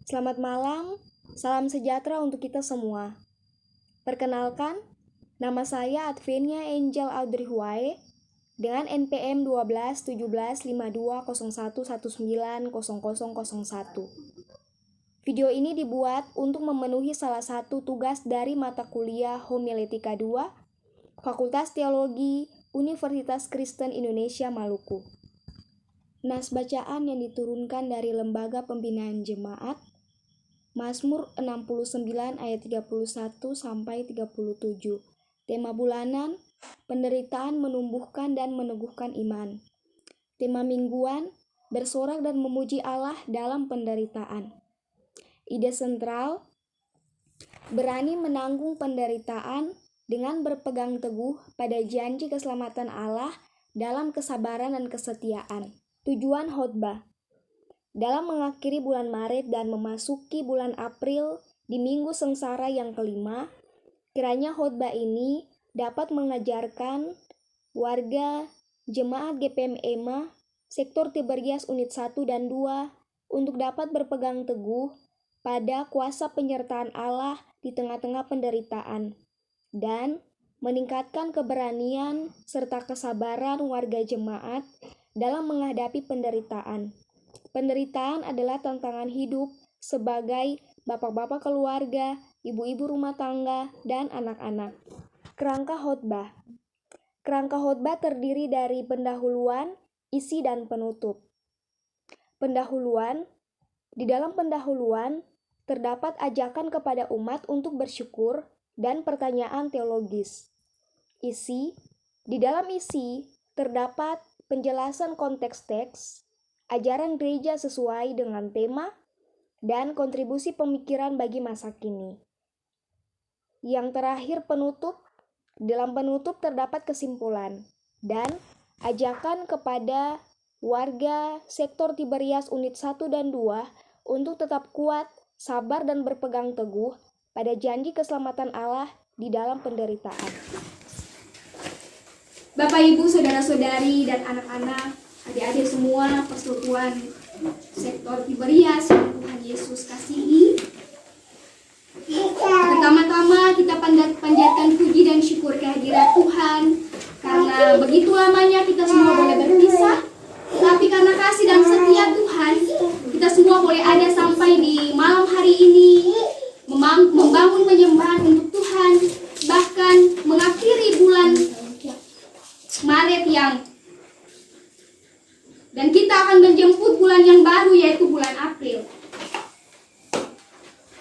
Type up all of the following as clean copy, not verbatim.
Selamat malam, salam sejahtera untuk kita semua. Perkenalkan, nama saya Advenia Angel Audrey Huae dengan NPM 12175201190001. Video ini dibuat untuk memenuhi salah satu tugas dari mata kuliah Homiletika 2, Fakultas Teologi, Universitas Kristen Indonesia Maluku. Nas bacaan yang diturunkan dari Lembaga Pembinaan Jemaat, Mazmur 69 ayat 31 sampai 37. Tema bulanan, penderitaan menumbuhkan dan meneguhkan iman. Tema mingguan, bersorak dan memuji Allah dalam penderitaan. Ide sentral, berani menanggung penderitaan dengan berpegang teguh pada janji keselamatan Allah dalam kesabaran dan kesetiaan. Tujuan khotbah. Dalam mengakhiri bulan Maret dan memasuki bulan April di minggu sengsara yang kelima, kiranya khotbah ini dapat mengajarkan warga jemaat GPM EMA sektor Tiberias unit 1 dan 2 untuk dapat berpegang teguh pada kuasa penyertaan Allah di tengah-tengah penderitaan dan meningkatkan keberanian serta kesabaran warga jemaat dalam menghadapi penderitaan. Penderitaan adalah tantangan hidup sebagai bapak-bapak keluarga, ibu-ibu rumah tangga, dan anak-anak. Kerangka khotbah. Kerangka khotbah terdiri dari pendahuluan, isi, dan penutup. Pendahuluan. Di dalam pendahuluan terdapat ajakan kepada umat untuk bersyukur dan pertanyaan teologis. Isi. Di dalam isi terdapat penjelasan konteks teks, ajaran gereja sesuai dengan tema, dan kontribusi pemikiran bagi masa kini. Yang terakhir penutup. Dalam penutup terdapat kesimpulan dan ajakan kepada warga sektor Tiberias unit 1 dan 2 untuk tetap kuat, sabar, dan berpegang teguh pada janji keselamatan Allah di dalam penderitaan. Bapak, Ibu, saudara-saudari, dan anak-anak, adik-adik semua persekutuan sektor Tiberias yang Tuhan Yesus kasihi. Pertama-tama kita panjatkan puji dan syukur kehadirat Tuhan, karena begitu lamanya kita semua boleh berpisah, tapi karena kasih dan setia Tuhan, kita semua boleh ada sampai di malam hari ini, membangun penyembahan untuk Tuhan, bahkan mengakhiri bulan Maret dan kita akan menjemput bulan yang baru, yaitu bulan April.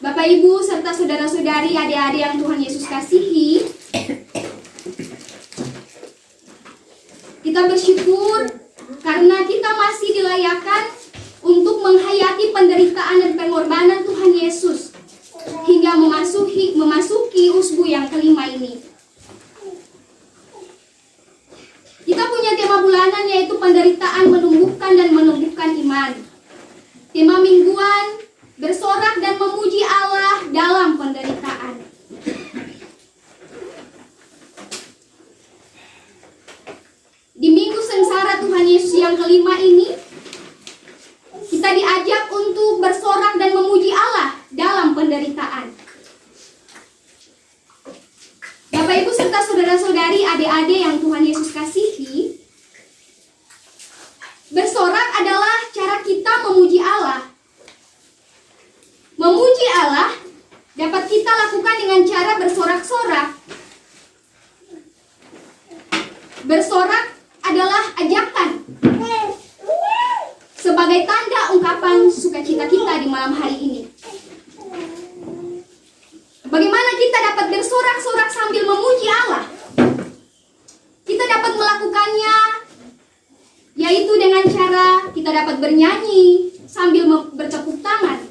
Bapak, Ibu, serta saudara-saudari, adik-adik yang Tuhan Yesus kasihi, kita bersyukur karena kita masih dilayakkan untuk menghayati penderitaan dan pengorbanan Tuhan Yesus hingga memasuki usbu yang kelima ini. Kita punya tema bulanan, yaitu penderitaan menumbuhkan dan menumbuhkan iman. Tema mingguan, bersorak dan memuji Allah dalam penderitaan. Di minggu sengsara Tuhan Yesus yang kelima ini, kita diajak untuk bersorak dan memuji Allah dalam penderitaan. Bapak, Ibu, serta saudara-saudari, adik-adik yang Tuhan Yesus kasihi, bersorak adalah cara kita memuji Allah. Memuji Allah dapat kita lakukan dengan cara bersorak-sorak. Bersorak adalah ajakan sebagai tanda ungkapan sukacita kita di malam hari ini. Bagaimana kita dapat bersorak-sorak sambil memuji Allah? Kita dapat melakukannya, yaitu dengan cara kita dapat bernyanyi sambil bertepuk tangan.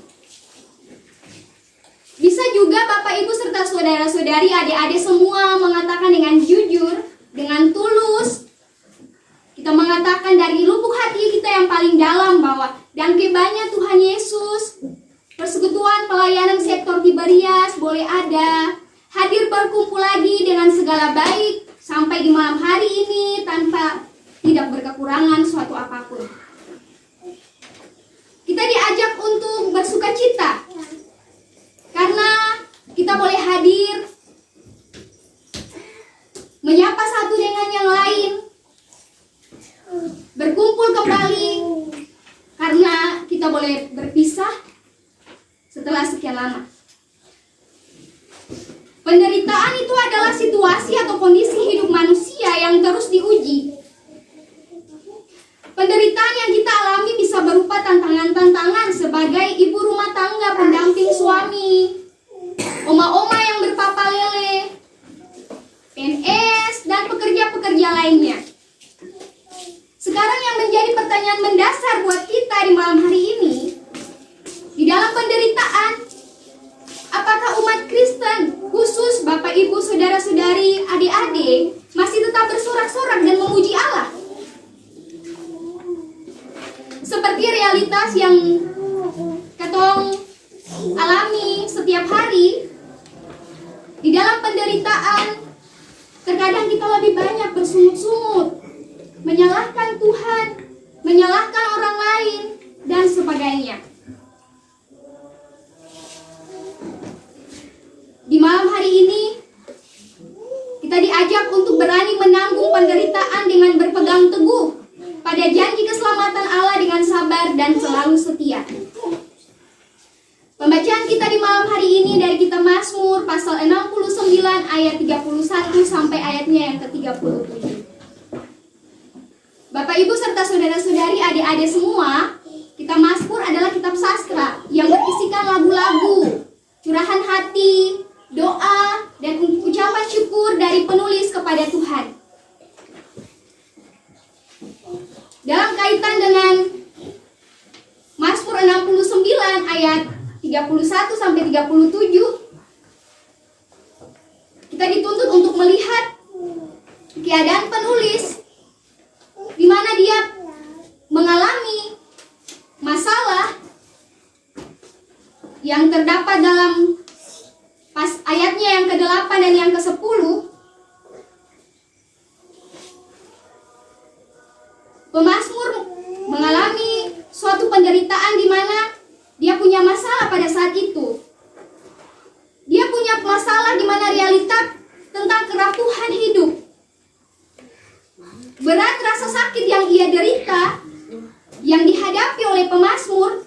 Bisa juga Bapak, Ibu, serta saudara-saudari, adik-adik semua mengatakan dengan jujur, dengan tulus. Kita mengatakan dari lubuk hati kita yang paling dalam bahwa dangkebanya Tuhan Yesus, persekutuan pelayanan sektor Tiberias boleh ada, hadir berkumpul lagi dengan segala baik sampai di malam hari ini tanpa tidak berkekurangan suatu apapun. Kita diajak untuk bersuka cita berpisah setelah sekian lama. Penderitaan itu adalah situasi atau kondisi hidup manusia yang terus diuji. Penderitaan yang kita alami bisa berupa tantangan-tantangan sebagai ibu rumah tangga, pendamping suami, oma-oma yang berpapa lele, PNS, dan pekerja-pekerja lainnya. Sekarang yang menjadi pertanyaan mendasar buat kita di malam hari ini, di dalam penderitaan, apakah umat Kristen, khusus Bapak Ibu, saudara-saudari, adik-adik, masih tetap bersorak-sorak dan memuji Allah? Seperti realitas yang ketong alami setiap hari, di dalam penderitaan, terkadang kita lebih banyak bersungut-sungut, menyalahkan Tuhan, menyalahkan orang lain, dan sebagainya. Di malam hari ini, kita diajak untuk berani menanggung penderitaan dengan berpegang teguh pada janji keselamatan Allah dengan sabar dan selalu setia. Pembacaan kita di malam hari ini dari kitab Mazmur pasal 69 ayat 31 sampai ayatnya yang ke-37. Bapak Ibu serta saudara-saudari, adik-adik semua, kitab Mazmur adalah kitab sastra yang berisikan lagu-lagu, curahan hati, doa, dan ucapan syukur dari penulis kepada Tuhan. Dalam kaitan dengan Mazmur 69 ayat 31 sampai 37, kita dituntut untuk melihat keadaan penulis di mana dia mengalami masalah yang terdapat dalam pas ayatnya yang ke-8 dan yang ke-10. Pemazmur mengalami suatu penderitaan di mana dia punya masalah pada saat itu. Dia punya masalah di mana realita tentang kerapuhan hidup. Berat rasa sakit yang ia derita, yang dihadapi oleh pemazmur,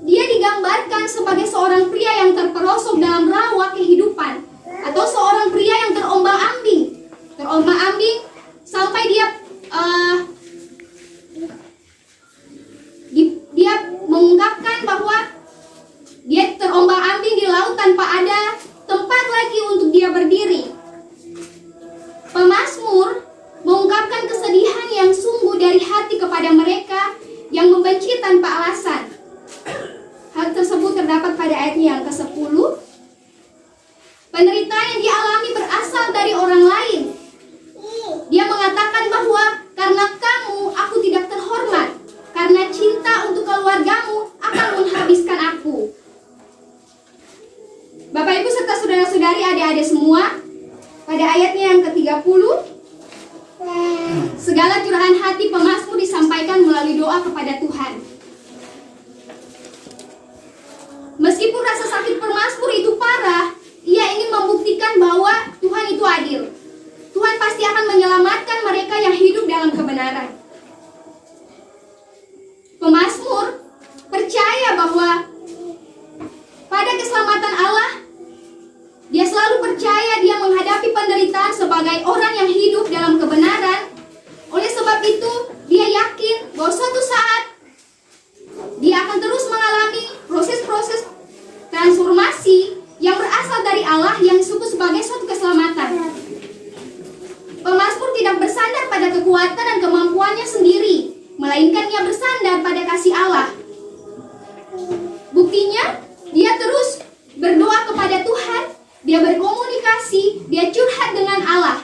dia digambarkan sebagai seorang pria yang terperosok dalam rawa kehidupan, atau seorang pria yang terombang-ambing sampai dia mengungkapkan bahwa dia terombang-ambing di laut tanpa ada tempat lagi untuk dia berdiri. Pemazmur mengungkapkan kesedihan yang sungguh dari hati kepada mereka yang membenci tanpa alasan. Hal tersebut terdapat pada ayatnya yang ke-10. Penderitaan yang dialami berasal dari orang lain. Dia mengatakan bahwa karena kamu aku tidak terhormat, karena cinta untuk keluargamu akan menghabiskan aku. Bapak Ibu serta saudara-saudari, adik-adik semua, pada ayatnya yang ke-30, segala curahan hati pemazmur disampaikan melalui doa kepada Tuhan. Meskipun rasa sakit pemazmur itu parah, ia ingin membuktikan bahwa Tuhan itu adil. Tuhan pasti akan menyelamatkan mereka yang hidup dalam kebenaran. Pemazmur percaya bahwa pada keselamatan Allah, dia selalu percaya dia menghadapi penderitaan sebagai orang yang hidup dalam kebenaran. Oleh sebab itu, dia yakin bahwa suatu saat dia akan terus mengalami proses-proses transformasi yang berasal dari Allah yang disebut sebagai suatu keselamatan. Pemazmur tidak bersandar pada kekuatan dan kemampuannya sendiri, melainkan ia bersandar pada kasih Allah. Buktinya, dia terus berdoa kepada Tuhan, dia berkomunikasi, dia curhat dengan Allah.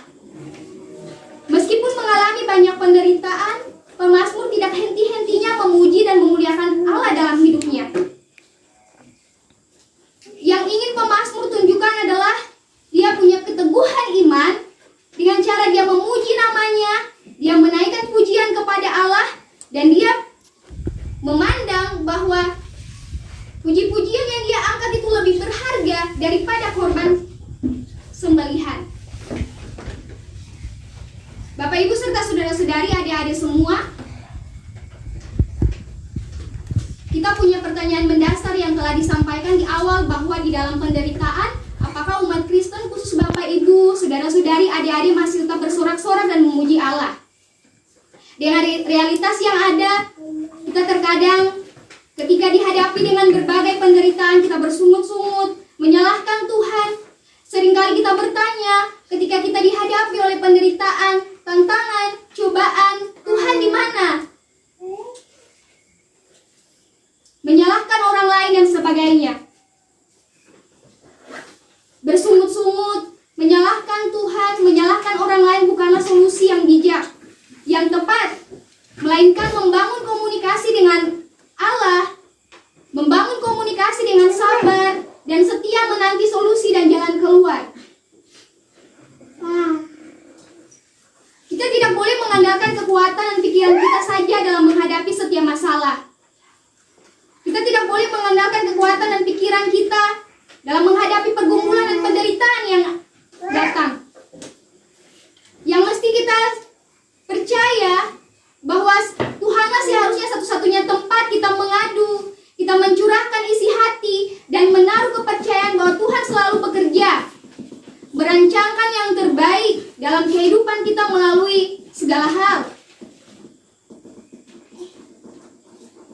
Meskipun mengalami banyak penderitaan, pemazmur tidak henti-hentinya memuji dan memuliakan Allah dalam hidupnya. Yang ingin pemazmur tunjukkan adalah dia punya keteguhan iman dengan cara dia memuji namanya, dia menaikkan pujian kepada Allah, dan dia memandang bahwa puji-pujian yang dia angkat itu lebih berharga daripada korban sembelihan. Bapak Ibu serta saudara-saudari, adik-adik semua, kita punya punya pertanyaan mendasar yang telah disampaikan di awal, bahwa di dalam penderitaan, apakah umat Kristen khusus Bapak Ibu, saudara-saudari, adik-adik masih tetap bersorak-sorak dan memuji Allah? Dengan realitas yang ada, kita terkadang ketika dihadapi dengan berbagai penderitaan, kita bersungut-sungut, menyalahkan Tuhan. Seringkali kita bertanya, ketika kita dihadapi oleh penderitaan, tantangan, cobaan, Tuhan di mana? Menyalahkan orang lain dan sebagainya. Bersungut-sungut, menyalahkan Tuhan, menyalahkan orang lain bukanlah solusi yang bijak, yang tepat, melainkan membangun komunikasi dengan Allah, membangun komunikasi dengan sabar, dan setia menanti solusi dan jalan keluar. Kita tidak boleh mengandalkan kekuatan dan pikiran kita saja dalam menghadapi setiap masalah. Kita tidak boleh mengandalkan kekuatan dan pikiran kita dalam menghadapi pergumulan dan penderitaan yang datang. Yang mesti kita percaya bahwa Tuhanlah seharusnya satu-satunya tempat kita mengadu, kita mencurahkan isi hati, dan menaruh kepercayaan bahwa Tuhan selalu bekerja, merancangkan yang terbaik dalam kehidupan kita melalui segala hal.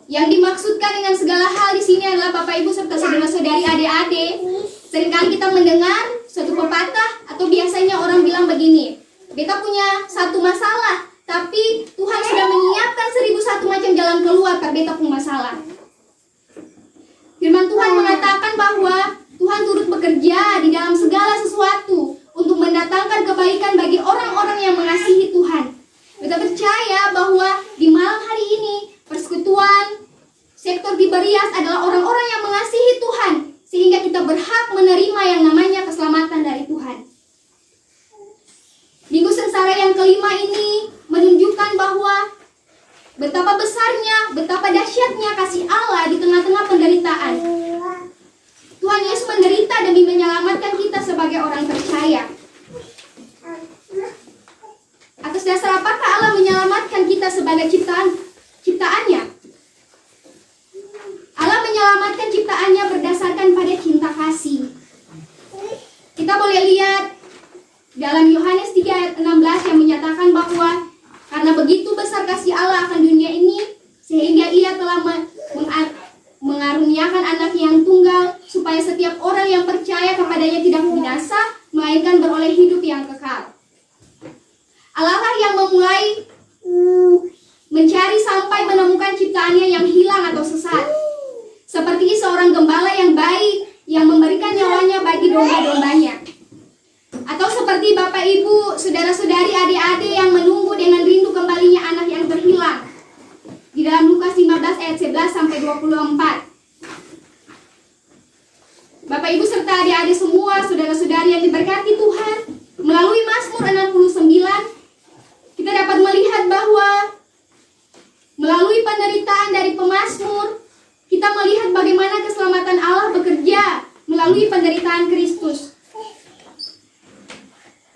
Yang dimaksudkan dengan segala hal di sini adalah Bapak Ibu serta saudara-saudari, adik-adik. Seringkali kita mendengar suatu pepatah atau biasanya orang bilang begini, beta punya satu masalah, tapi Tuhan sudah menyiapkan 1001 macam jalan keluar karena beta punya masalah. Firman Tuhan mengatakan bahwa Tuhan turut bekerja di dalam segala sesuatu untuk mendatangkan kebaikan bagi orang-orang yang mengasihi Tuhan. Kita percaya bahwa di malam hari ini persekutuan sektor Tiberias adalah orang-orang yang mengasihi Tuhan, sehingga kita berhak menerima yang namanya keselamatan dari Tuhan. Minggu sengsara yang kelima ini menunjukkan bahwa betapa besarnya, betapa dahsyatnya kasih Allah di tengah-tengah penderitaan. Tuhan Yesus menderita demi menyelamatkan kita sebagai orang percaya. Atas dasar apakah Allah menyelamatkan kita sebagai ciptaannya? Allah menyelamatkan ciptaannya berdasarkan pada cinta kasih. Kita boleh lihat dalam Yohanes 3 ayat 16 yang menyatakan bahwa karena begitu besar kasih Allah akan dunia ini, sehingga Ia telah mengaruniakan anak yang tunggal, supaya setiap orang yang percaya kepadanya tidak binasa, melainkan beroleh hidup yang kekal. Allah lah yang memulai mencari sampai menemukan ciptaannya yang hilang atau sesat. Seperti seorang gembala yang baik yang memberikan nyawanya bagi domba-dombanya. Atau seperti Bapak Ibu, saudara-saudari, adik-adik yang menunggu dengan rindu kembalinya anak yang terhilang. Di dalam Lukas 15 ayat 11 sampai 24. Bapak Ibu serta adik-adik semua, saudara-saudari yang diberkati Tuhan, melalui Mazmur 69, kita dapat melihat bahwa melalui penderitaan dari pemazmur, kita melihat bagaimana keselamatan Allah bekerja melalui penderitaan Kristus.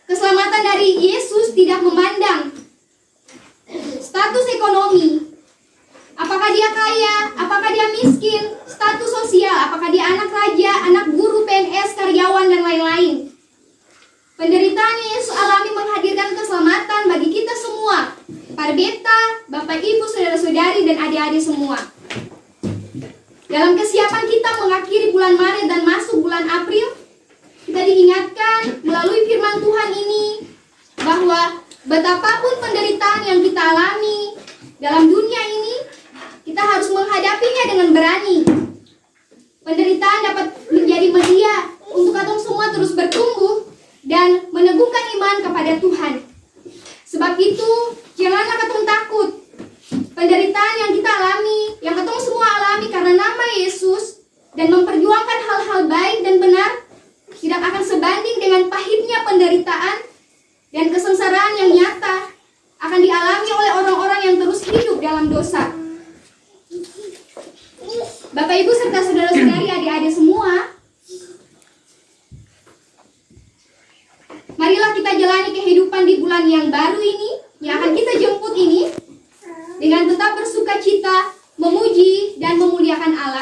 Keselamatan dari Yesus tidak memandang status ekonomi, apakah dia kaya, apakah dia miskin, status sosial, apakah dia anak raja, anak guru, PNS, karyawan, dan lain-lain. Penderitaan yang Yesus alami menghadirkan keselamatan bagi kita semua, para beta, Bapak Ibu, saudara-saudari, dan adik-adik semua. Dalam kesiapan kita mengakhiri bulan Maret dan masuk bulan April, kita diingatkan melalui firman Tuhan ini bahwa betapapun penderitaan yang kita alami dalam dunia ini, kita harus menghadapinya dengan berani. Penderitaan dapat menjadi media untuk kita semua terus bertumbuh dan meneguhkan iman kepada Tuhan. Sebab itu, janganlah kita takut. Penderitaan yang kita alami, yang kita semua alami karena nama Yesus dan memperjuangkan hal-hal baik dan benar, tidak akan sebanding dengan pahitnya penderitaan dan kesengsaraan yang nyata akan dialami oleh orang-orang yang terus hidup dalam dosa. Bapak Ibu serta saudara-saudari, adik-adik semua, marilah kita jalani kehidupan di bulan yang baru ini, yang akan kita jemput ini, dengan tetap bersuka cita, memuji dan memuliakan Allah.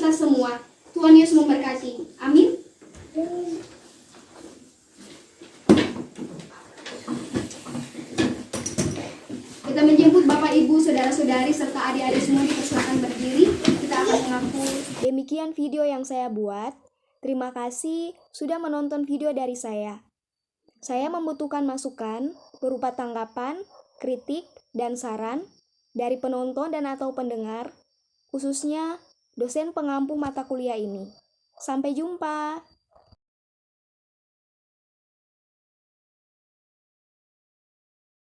kita semua. Tuhan Yesus memberkati. Amin. Kita menjemput Bapak, Ibu, saudara-saudari, serta adik-adik semua dipersilakan berdiri. Kita akan mengaku. Demikian video yang saya buat. Terima kasih sudah menonton video dari saya. Saya membutuhkan masukan berupa tanggapan, kritik, dan saran dari penonton dan atau pendengar, khususnya dosen pengampu mata kuliah ini. Sampai jumpa.